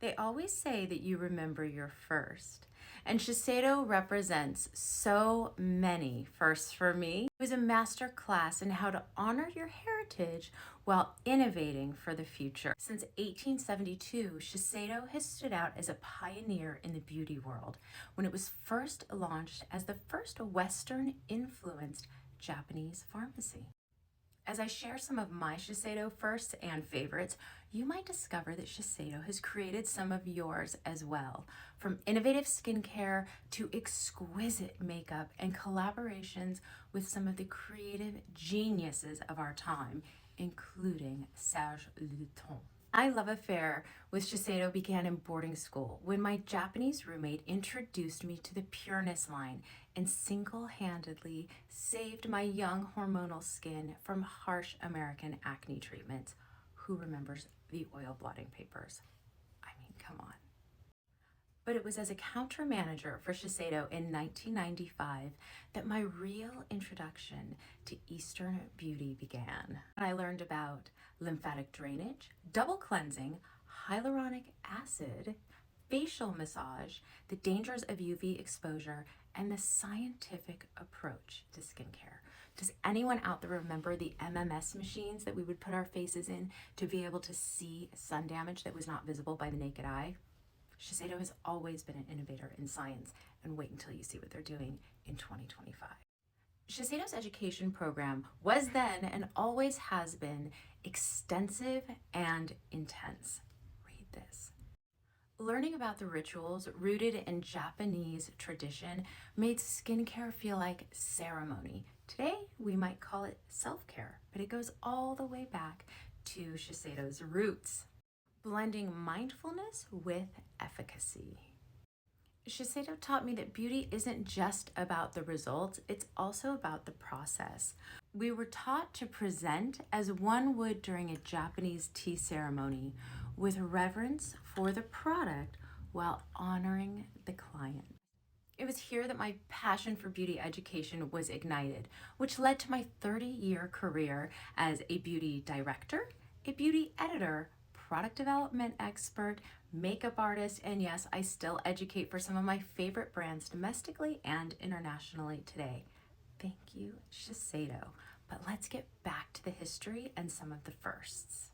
They always say that you remember your first. And Shiseido represents so many firsts for me. It was a master class in how to honor your heritage while innovating for the future. Since 1872, Shiseido has stood out as a pioneer in the beauty world when it was first launched as the first Western-influenced Japanese pharmacy. As I share some of my Shiseido firsts and favorites, you might discover that Shiseido has created some of yours as well, from innovative skincare to exquisite makeup and collaborations with some of the creative geniuses of our time, including Serge Lutens. My love affair with Shiseido began in boarding school when my Japanese roommate introduced me to the Pureness line and single-handedly saved my young hormonal skin from harsh American acne treatments. Who remembers the oil blotting papers? I mean, come on. But it was as a counter manager for Shiseido in 1995 that my real introduction to Eastern beauty began. I learned about lymphatic drainage, double cleansing, hyaluronic acid, facial massage, the dangers of UV exposure, and the scientific approach to skincare. Does anyone out there remember the MMS machines that we would put our faces in to be able to see sun damage that was not visible by the naked eye? Shiseido has always been an innovator in science, and wait until you see what they're doing in 2025. Shiseido's education program was then and always has been extensive and intense. Read this. Learning about the rituals rooted in Japanese tradition made skincare feel like ceremony. Today, we might call it self-care, but it goes all the way back to Shiseido's roots, blending mindfulness with efficacy. Shiseido taught me that beauty isn't just about the results, it's also about the process. We were taught to present as one would during a Japanese tea ceremony, with reverence for the product while honoring the client. It was here that my passion for beauty education was ignited, which led to my 30-year career as a beauty director, a beauty editor, product development expert, makeup artist, and yes, I still educate for some of my favorite brands domestically and internationally today. Thank you, Shiseido. But let's get back to the history and some of the firsts.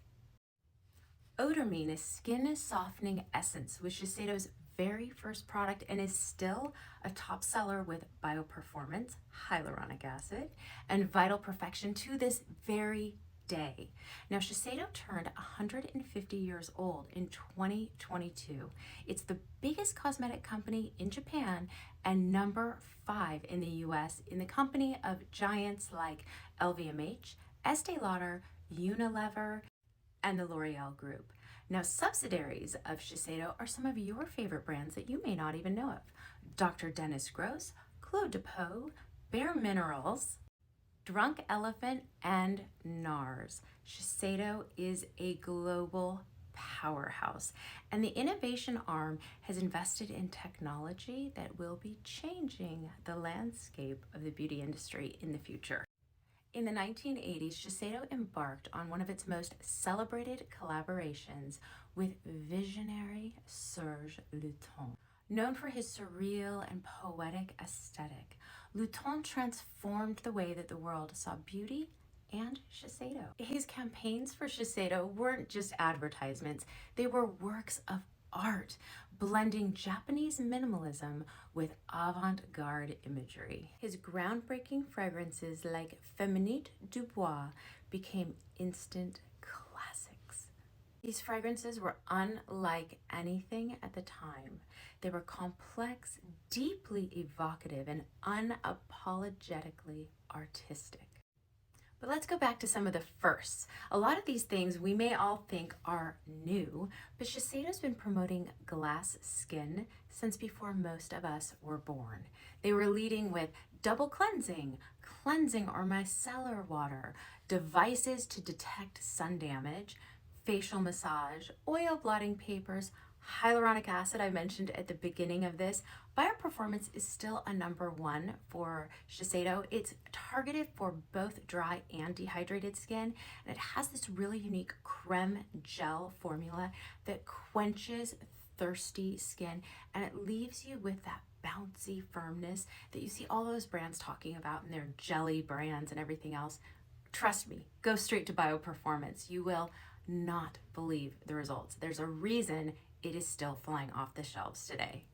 Odormine, a skin softening essence, was Shiseido's very first product and is still a top seller with bioperformance, hyaluronic acid, and vital perfection to this very day. Now, Shiseido turned 150 years old in 2022. It's the biggest cosmetic company in Japan and number 5 in the US, in the company of giants like LVMH, Estee Lauder, Unilever, and the L'Oreal Group. Now, subsidiaries of Shiseido are some of your favorite brands that you may not even know of. Dr. Dennis Gross, Clos de Peau, Bare Minerals, Drunk Elephant, and NARS. Shiseido is a global powerhouse, and the innovation arm has invested in technology that will be changing the landscape of the beauty industry in the future. In the 1980s, Shiseido embarked on one of its most celebrated collaborations with visionary Serge Lutens. Known for his surreal and poetic aesthetic, Lutens transformed the way that the world saw beauty and Shiseido. His campaigns for Shiseido weren't just advertisements, they were works of art, blending Japanese minimalism with avant-garde imagery. His groundbreaking fragrances like Féminité du Bois became instant classics. These fragrances were unlike anything at the time. They were complex, deeply evocative, and unapologetically artistic. But let's go back to some of the firsts. A lot of these things we may all think are new, but Shiseido's been promoting glass skin since before most of us were born. They were leading with double cleansing, cleansing or micellar water, devices to detect sun damage, facial massage, oil blotting papers, hyaluronic acid I mentioned at the beginning of this. Bioperformance is still a number 1 for Shiseido. It's targeted for both dry and dehydrated skin, and it has this really unique creme gel formula that quenches thirsty skin, and it leaves you with that bouncy firmness that you see all those brands talking about in their jelly brands and everything else. Trust me, go straight to Bioperformance. You will not believe the results. There's a reason it is still flying off the shelves today.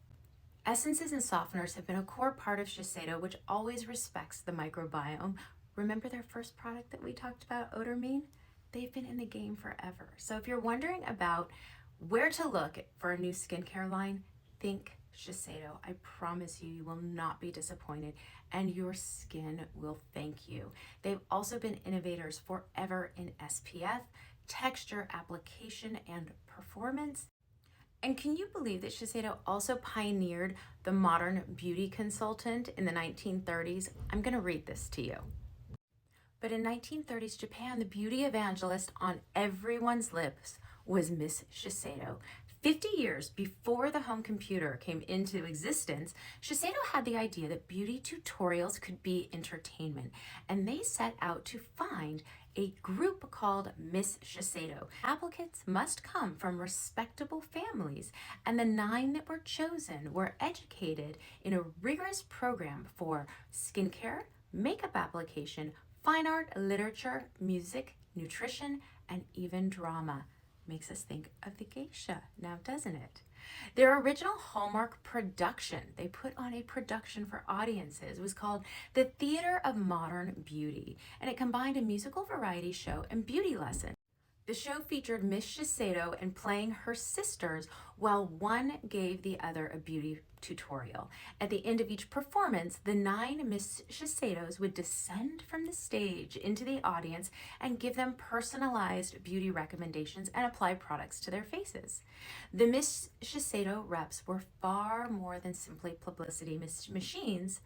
Essences and softeners have been a core part of Shiseido, which always respects the microbiome. Remember their first product that we talked about, Odormine? They've been in the game forever. So if you're wondering about where to look for a new skincare line, think Shiseido. I promise you, you will not be disappointed and your skin will thank you. They've also been innovators forever in SPF, texture, application, and performance. And can you believe that Shiseido also pioneered the modern beauty consultant in the 1930s? I'm going to read this to you. But in 1930s Japan, the beauty evangelist on everyone's lips was Miss Shiseido. 50 years before the home computer came into existence, Shiseido had the idea that beauty tutorials could be entertainment, and they set out to find a group called Miss Shiseido. Applicants must come from respectable families, and the 9 that were chosen were educated in a rigorous program for skincare, makeup application, fine art, literature, music, nutrition, and even drama. Makes us think of the geisha now, doesn't it? Their original Hallmark production, they put on a production for audiences, was called The Theater of Modern Beauty, and it combined a musical variety show and beauty lesson. The show featured Miss Shiseido and playing her sisters while one gave the other a beauty tutorial. At the end of each performance, the 9 Miss Shiseidos would descend from the stage into the audience and give them personalized beauty recommendations and apply products to their faces. The Miss Shiseido reps were far more than simply publicity machines,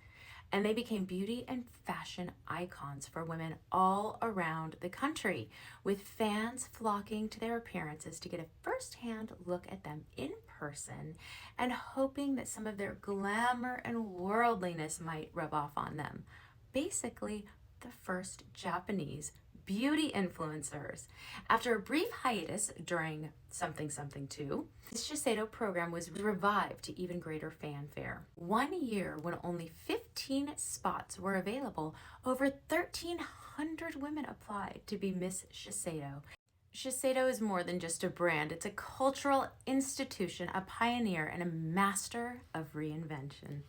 and they became beauty and fashion icons for women all around the country, with fans flocking to their appearances to get a first-hand look at them in person and hoping that some of their glamour and worldliness might rub off on them. Basically, the first Japanese beauty influencers. After a brief hiatus during something 2, the Shiseido program was revived to even greater fanfare. 1 year when only 15 spots were available, over 1,300 women applied to be Miss Shiseido. Shiseido is more than just a brand. It's a cultural institution, a pioneer, and a master of reinvention.